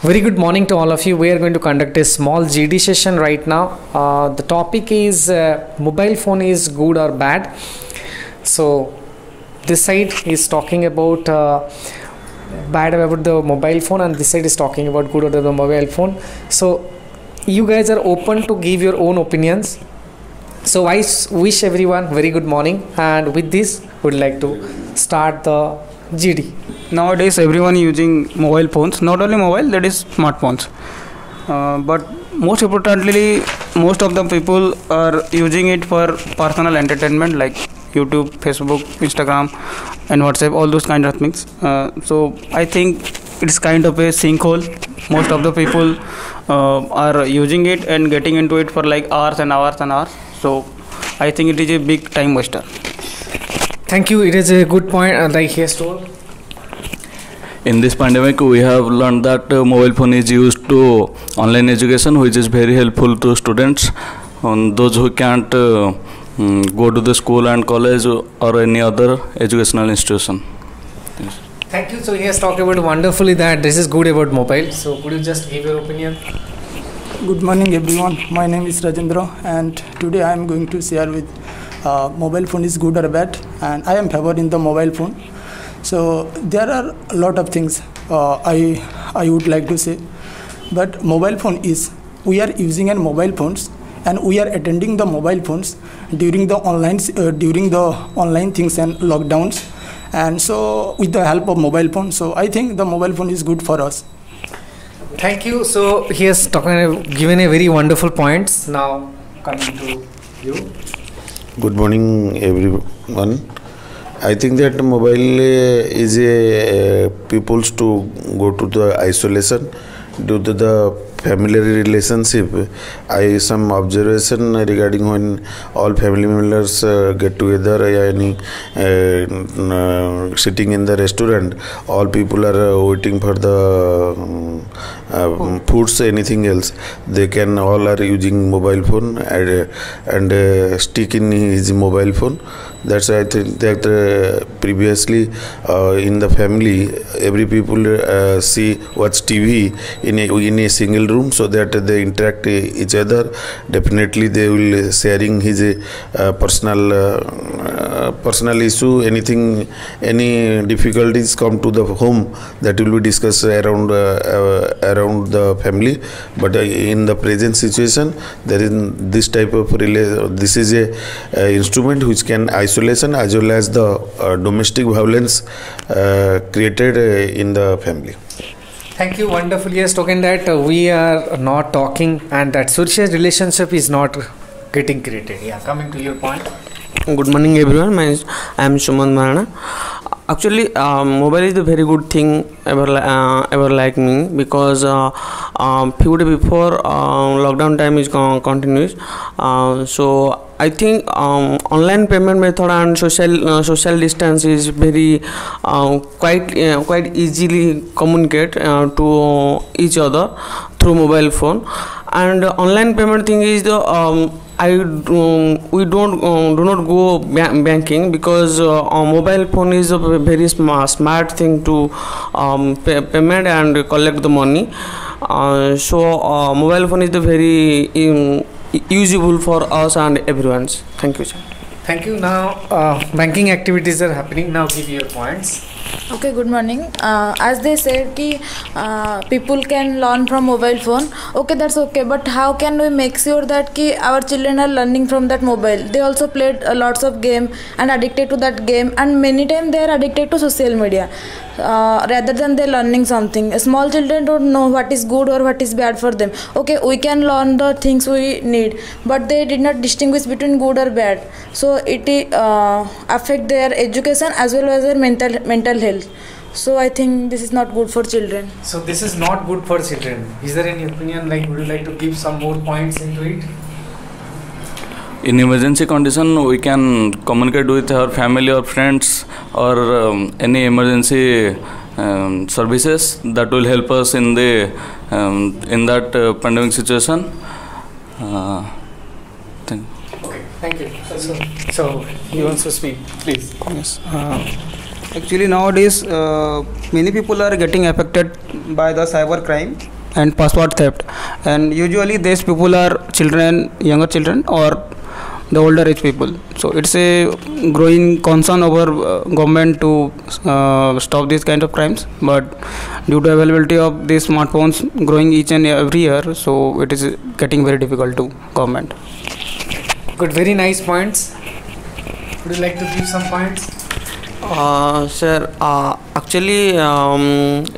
Very good morning to all of you. We are going to conduct a small GD session right now. The topic is mobile phone is good or bad. So this side is talking about bad about the mobile phone, and this side is talking about good about the mobile phone. So you guys are open to give your own opinions. So I wish everyone very good morning, and with this would like to start the GD. Nowadays everyone using mobile phones, not only mobile, that is smartphones, but most importantly most of the people are using it for personal entertainment like YouTube, Facebook, Instagram and WhatsApp, all those kind of things. So I think it's kind of a sinkhole. Most of the people are using it and getting into it for like hours and hours and hours. So I think it is a big time waster. Thank you. It is a good point, like he has told. In this pandemic, we have learned that mobile phone is used to online education, which is very helpful to students, those who can't go to the school and college or any other educational institution. Yes. Thank you. So he has talked about wonderfully that this is good about mobile. So could you just give your opinion? Good morning everyone. My name is Rajendra and today I am going to share with mobile phone is good or bad, and I am favoring the mobile phone. So there are a lot of things I would like to say, but mobile phone is, we are using an mobile phones and we are attending the mobile phones during the online things and lockdowns, and so with the help of mobile phone. So I think the mobile phone is good for us. Thank you. So he has given a very wonderful points. Now coming to you. Good morning everyone. I think that mobile is a people's to go to the isolation due to the family relationship. Some observation regarding when all family members get together, sitting in the restaurant, all people are waiting for the foods, anything else. They can all are using mobile phone and stick in his mobile phone. That's why I think that previously in the family, every people watch TV in a single room, so that they interact each other. Definitely they will sharing his personal issue, anything, any difficulties come to the home, that will be discussed around the family. But in the present situation, there is this type of this is a instrument which can isolation as well as the domestic violence created in the family. Thank you. Wonderful. Yes, talking that we are not talking and that social relationship is not getting created. Yeah, coming to your point. Good morning everyone. I am Suman Marana. Actually, mobile is a very good thing ever like me, because few days before lockdown time is continuous. So I think online payment method and social distance is very quite easily communicate to each other through mobile phone. And online payment thing is the we do not go banking, because mobile phone is a very smart thing to payment and collect the money. So mobile phone is the very usable for us and everyone's. Thank you, sir. Thank you. Now banking activities are happening. Now give your points. Okay, good morning. As they said ki people can learn from mobile phone. Okay, that's okay, but how can we make sure that ki our children are learning from that mobile? They also played lots of game and addicted to that game, and many times they are addicted to social media rather than they learning something. Small children don't know what is good or what is bad for them. Okay, we can learn the things we need, but they did not distinguish between good or bad. So it affect their education as well as their mental health. So I think this is not good for children. So this is not good for children. Is there any opinion, like would you like to give some more points into it? In emergency condition, we can communicate with our family or friends or any emergency services that will help us in the in that pandemic situation. Okay, thank you. So he wants to speak, please. Yes. Actually, nowadays, many people are getting affected by the cyber crime and password theft, and usually these people are children, younger children, or the older age people. So it's a growing concern over government to stop these kind of crimes. But due to availability of these smartphones growing each and every year, so it is getting very difficult to government. Good, very nice points. Would you like to give some points? Sir, actually,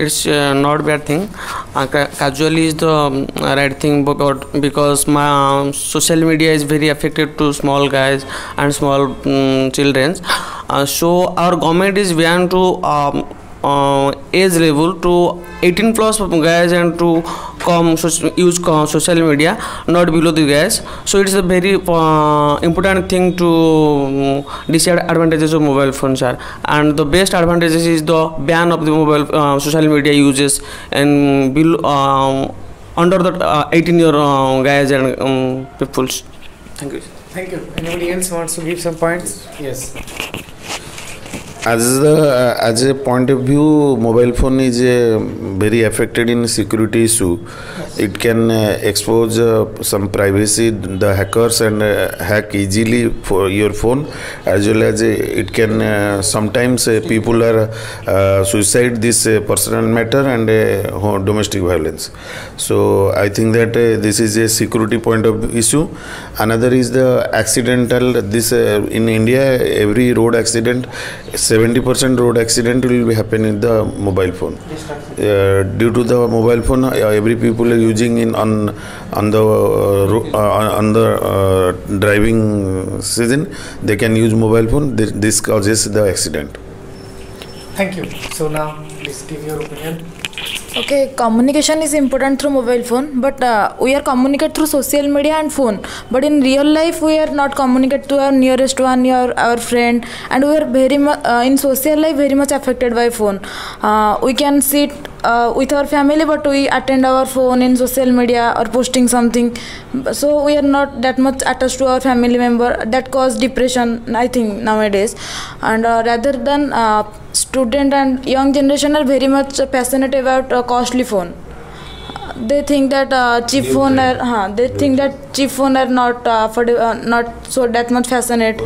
it's not bad thing. Casually is the right thing because my social media is very affected to small guys and small children. So our government is banned to age level to 18 plus guys and to use social media, not below the guys. So it's a very important thing to disadvantages of mobile phones are, and the best advantages is the ban of the mobile social media uses and below under the 18-year guys and peoples. Thank you. Thank you. Anybody else wants to give some points? Yes. As a point of view, mobile phone is very affected in security issue. It can expose some privacy, the hackers, and hack easily for your phone, as well as it can sometimes people are suicide this personal matter and domestic violence. So I think that this is a security point of issue. Another is the accidental. This in India, every road accident, 70% road accident will be happen in the mobile phone. Due to the mobile phone, every people are using in on the driving season. They can use mobile phone. This causes the accident. Thank you. So now, please give your opinion. Okay, communication is important through mobile phone, but we are communicate through social media and phone. But in real life, we are not communicate to our nearest one, our friend, and we are very much in social life very much affected by phone. We can sit with our family, but we attend our phone in social media or posting something. So we are not that much attached to our family member. That cause depression, I think, nowadays. And rather than student and young generation are very much passionate about costly phone. They think that cheap phone are not not so that much fascinated.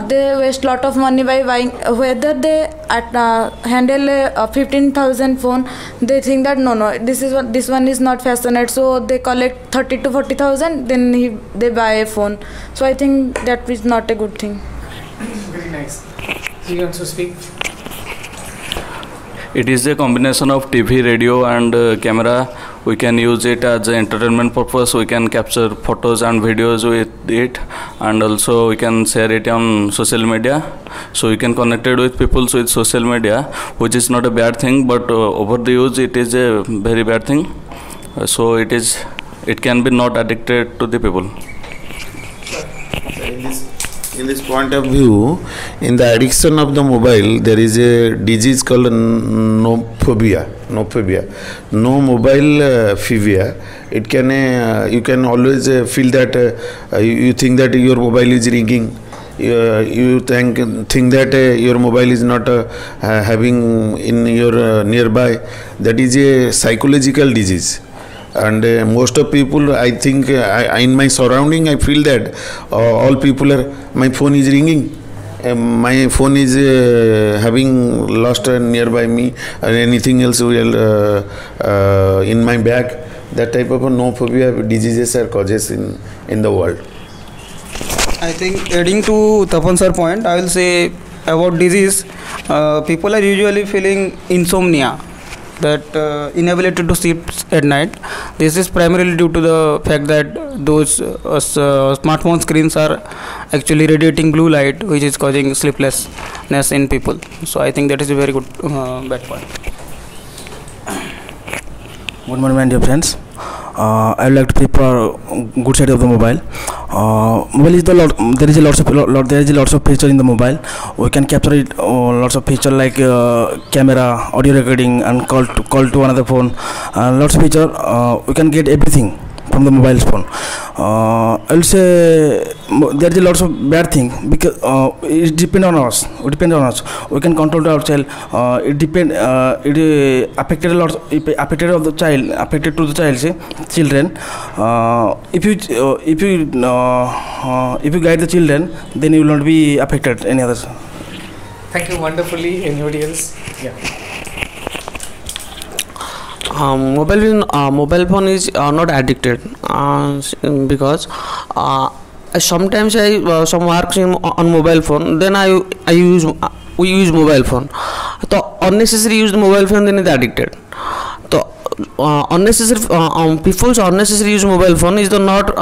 They waste lot of money by buying. Whether they handle 15,000 phone, they think that no, this one is not fascinated. So they collect 30 to 40,000, then they buy a phone. So I think that is not a good thing. Very nice. Do you want to speak? It is a combination of TV, radio, and camera. We can use it as an entertainment purpose. We can capture photos and videos with it, and also we can share it on social media. So we can connect it with people with social media, which is not a bad thing, but over the use it is a very bad thing. So it can be not addicted to the people. In this point of view, in the addiction of the mobile, there is a disease called nomophobia. No mobile phobia. It can you can always feel that you think that your mobile is ringing. You think that your mobile is not having in your nearby. That is a psychological disease. And most of people, I think, in my surrounding, I feel that all people are, my phone is ringing, my phone is having lost nearby me, or anything else will in my bag. That type of nomophobia diseases are causes in the world. I think adding to Tapan sir point, I will say about disease, people are usually feeling insomnia, that inability to sleep at night. This is primarily due to the fact that those smartphone screens are actually radiating blue light, which is causing sleeplessness in people. So I think that is a very good bad point. Good morning, my dear friends. I would like to prepare good side of the mobile. Mobile is there is lots of feature in the mobile. We can capture it lots of feature like camera, audio recording, and call to another phone. Lots of feature. We can get everything from the mobile phone. I will say there is lots of bad thing because it depends on us. It depends on us. We can control our child. It depend. It affected a lot. Affected of the child. Affected to the child. Say children. If you guide the children, then you will not be affected any others. Thank you wonderfully. Anybody else? Yeah. Mobile phone is not addicted because sometimes I some works on mobile phone, then we use mobile phone. So unnecessary use the mobile phone, then it addicted. So unnecessary people's unnecessary use mobile phone is the not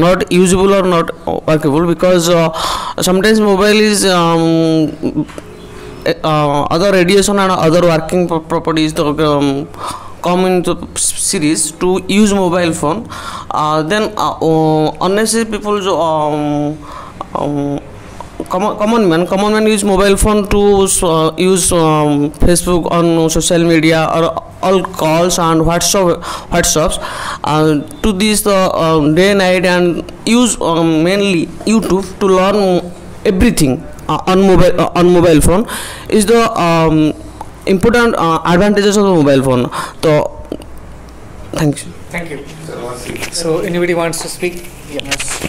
not usable or not workable, because sometimes mobile is other radiation and other working properties come into series to use mobile phone. Then unnecessary people common man use mobile phone to use Facebook on social media or all calls and WhatsApps to this day and night, and use mainly YouTube to learn everything on mobile phone is the important advantages of the mobile phone. So thank you. So anybody wants to speak? Yes.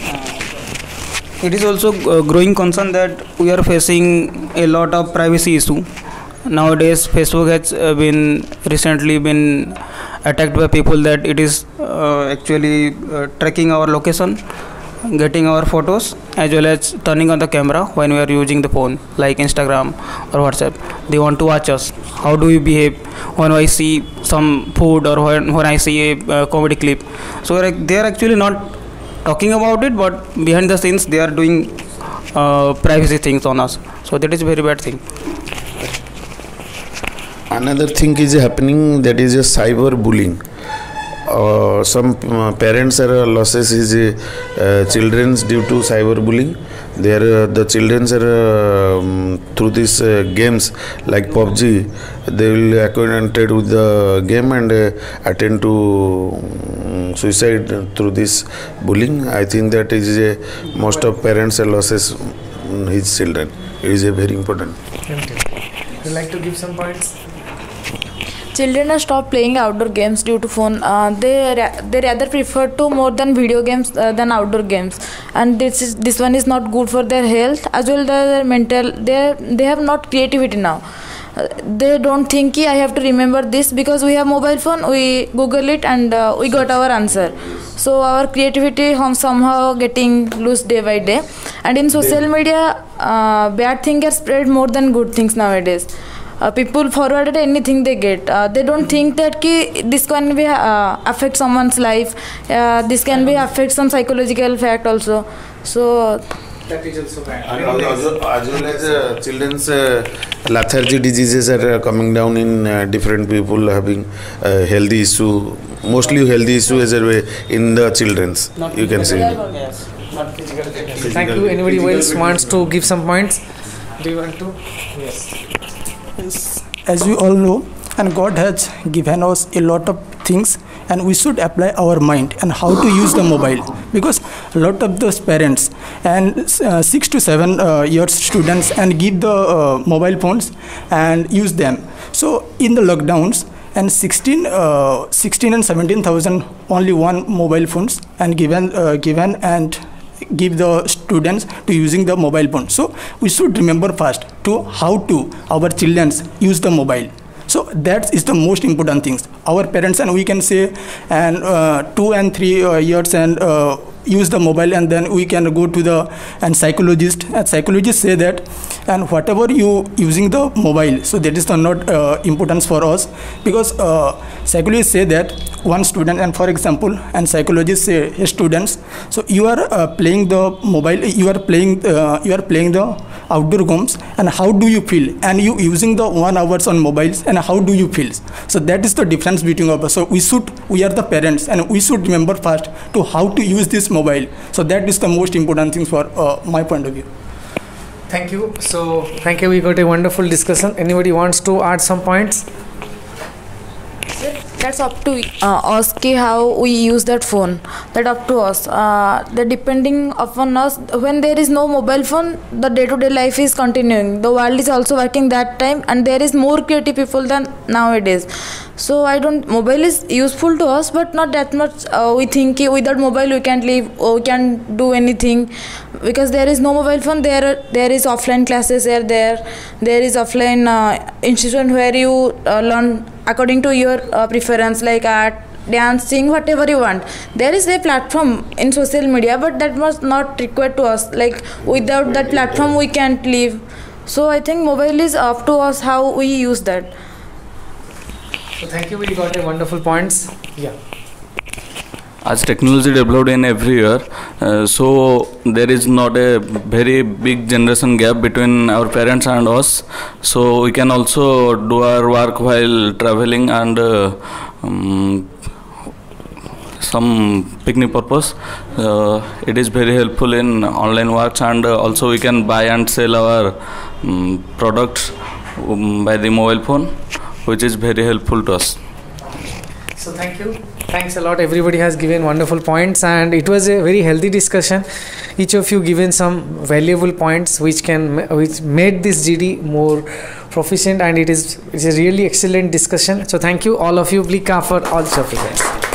It is also a growing concern that we are facing a lot of privacy issue. Nowadays, Facebook has recently been attacked by people that it is actually tracking our location, getting our photos, as well as turning on the camera when we are using the phone like Instagram or WhatsApp. They want to watch us, how do we behave when I see some food or when I see a comedy clip. So they are actually not talking about it, but behind the scenes they are doing privacy things on us. So that is a very bad thing. Another thing is happening, that is a cyber bullying. Some parents are losses his children due to cyber bullying. The children are through these games like PUBG, they will acquainted with the game and attend to suicide through this bullying. I think that is most of parents are losses his children. It is a very important. Would you like to give some points? Children are stopped playing outdoor games due to phone. They rather prefer to more than video games than outdoor games, and this one is not good for their health as well as their mental. They have not creativity now. They don't think I have to remember this, because we have mobile phone, we Google it and we got our answer. So our creativity somehow getting loose day by day. And in social media, bad things are spread more than good things nowadays. People forwarded anything they get. They don't think that this can be affect someone's life. This can be affect some psychological fact also. So that is also bad. As well as children's lethargy diseases are coming down in different people having healthy issue. Mostly healthy issue is in the children's. You can see. Yes. Thank you. Anybody else wants to give some points? Do you want to? Yes. Yes, as we all know, and God has given us a lot of things, and we should apply our mind and how to use the mobile, because a lot of those parents and 6 to 7 years students and give the mobile phones and use them. So in the lockdowns, and 16 and 17,000 only one mobile phones and given and give the students to using the mobile phone. So we should remember first to how to our children use the mobile. So that is the most important things. Our parents, and we can say, and 2 and 3 years and use the mobile, and then we can go to the psychologist, and psychologists say that, and whatever you using the mobile, so that is the not importance for us, because psychologists say that one student, and for example, and psychologists say, hey, students, so you are playing the mobile, you are playing the outdoor games, and how do you feel, and you using the 1 hours on mobiles, and how do you feel? So that is the difference between us. So we are the parents, and we should remember first to how to use this mobile. So that is the most important thing for my point of view. Thank you. So thank you. We got a wonderful discussion. Anybody wants to add some points? Sir, that's up to us ki how we use that phone. That up to us. That depending upon us. When there is no mobile phone, the day-to-day life is continuing. The world is also working that time, and there is more creative people than nowadays. So mobile is useful to us, but not that much. We think without mobile we can't live, or we can't do anything, because there is no mobile phone. There is offline classes there is offline institution where you learn according to your preference, like art, dancing, whatever you want. There is a platform in social media, but that was not required to us. Like without that platform we can't live. So I think mobile is up to us how we use that. So thank you, we got a wonderful points. Yeah. As technology developed in every year, so there is not a very big generation gap between our parents and us. So we can also do our work while traveling and some picnic purpose. It is very helpful in online works, and also we can buy and sell our products by the mobile phone, which is very helpful to us. So thank you. Thanks a lot. Everybody has given wonderful points, and it was a very healthy discussion. Each of you given some valuable points which made this GD more proficient, and it's a really excellent discussion. So thank you all of you. Please clap for all of you guys.